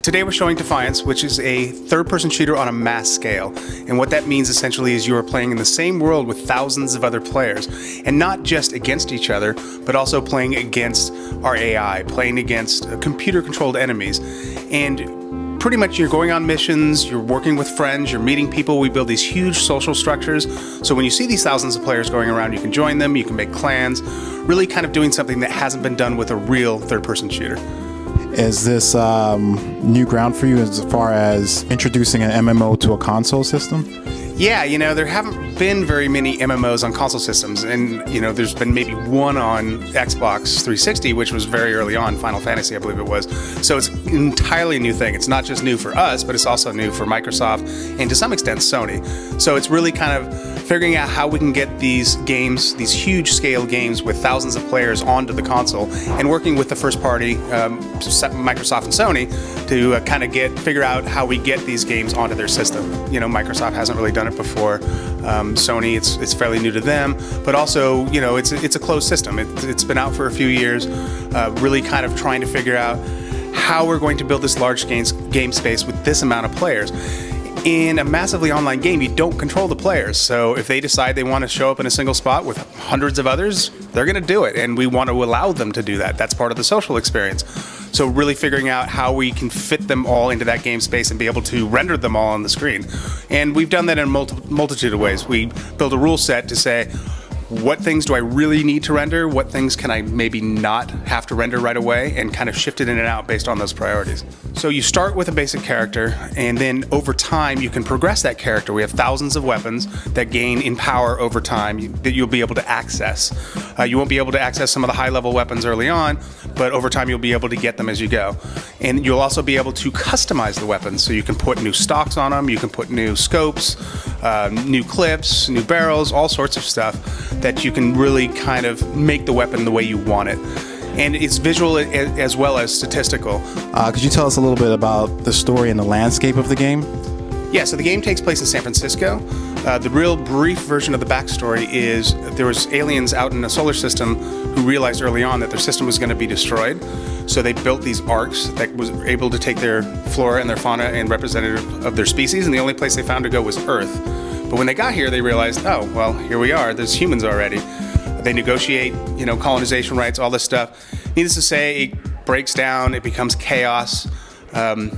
Today we're showing Defiance, which is a third-person shooter on a mass scale. And what that means essentially is you are playing in the same world with thousands of other players. And not just against each other, but also playing against our AI, playing against computer-controlled enemies. And pretty much you're going on missions, you're working with friends, you're meeting people. We build these huge social structures. So when you see these thousands of players going around, you can join them, you can make clans, really kind of doing something that hasn't been done with a real third-person shooter. Is this new ground for you as far as introducing an MMO to a console system? Yeah, you know, there haven't been very many MMOs on console systems, and you know, there's been maybe one on Xbox 360, which was very early on, Final Fantasy, I believe it was. So it's an entirely new thing. It's not just new for us, but it's also new for Microsoft and to some extent Sony. So it's really kind of figuring out how we can get these games, these huge scale games with thousands of players onto the console, and working with the first party, Microsoft and Sony, to kind of figure out how we get these games onto their system. You know, Microsoft hasn't really done it before. Sony, it's fairly new to them, but also, you know, it's a closed system. It's been out for a few years, really kind of trying to figure out how we're going to build this large game space with this amount of players. In a massively online game, you don't control the players, so if they decide they want to show up in a single spot with hundreds of others, they're going to do it, and we want to allow them to do that. That's part of the social experience. So really figuring out how we can fit them all into that game space and be able to render them all on the screen. And we've done that in a multitude of ways. We build a rule set to say, what things do I really need to render? What things can I maybe not have to render right away, and kind of shift it in and out based on those priorities. So you start with a basic character, and then over time you can progress that character. We have thousands of weapons that gain in power over time that you'll be able to access. You won't be able to access some of the high-level weapons early on, but over time you'll be able to get them as you go. And you'll also be able to customize the weapons, so you can put new stocks on them, you can put new scopes, new clips, new barrels, all sorts of stuff that you can really kind of make the weapon the way you want it. And it's visual as well as statistical. Could you tell us a little bit about the story and the landscape of the game? Yeah, so the game takes place in San Francisco. The real brief version of the backstory is there was aliens out in a solar system who realized early on that their system was going to be destroyed. So they built these arks that was able to take their flora and their fauna and representative of their species, and the only place they found to go was Earth. But when they got here, they realized, oh, well, here we are, there's humans already. They negotiate, you know, colonization rights, all this stuff. Needless to say, it breaks down, it becomes chaos, a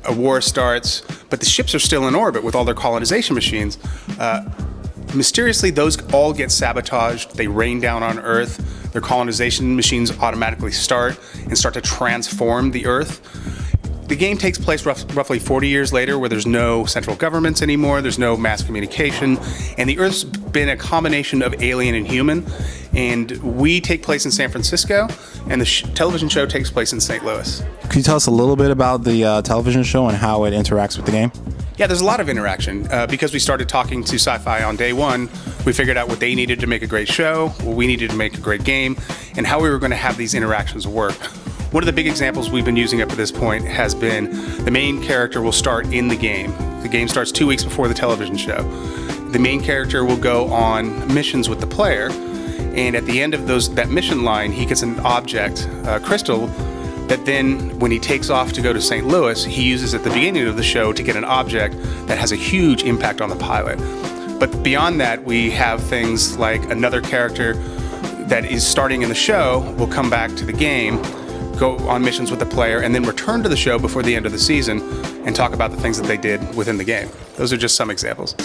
war starts, but the ships are still in orbit with all their colonization machines. Mysteriously, those all get sabotaged, they rain down on Earth, their colonization machines automatically start to transform the Earth. The game takes place roughly 40 years later, where there's no central governments anymore, there's no mass communication, and the Earth's been a combination of alien and human. And we take place in San Francisco, and the television show takes place in St. Louis. Could you tell us a little bit about the television show and how it interacts with the game? Yeah, there's a lot of interaction. Because we started talking to Sci-Fi on day one, we figured out what they needed to make a great show, what we needed to make a great game, and how we were going to have these interactions work. One of the big examples we've been using up to this point has been the main character will start in the game. The game starts 2 weeks before the television show. The main character will go on missions with the player, and at the end of that mission line, he gets an object, a crystal, that then, when he takes off to go to St. Louis, he uses at the beginning of the show to get an object that has a huge impact on the pilot. But beyond that, we have things like another character that is starting in the show will come back to the game, go on missions with the player, and then return to the show before the end of the season and talk about the things that they did within the game. Those are just some examples.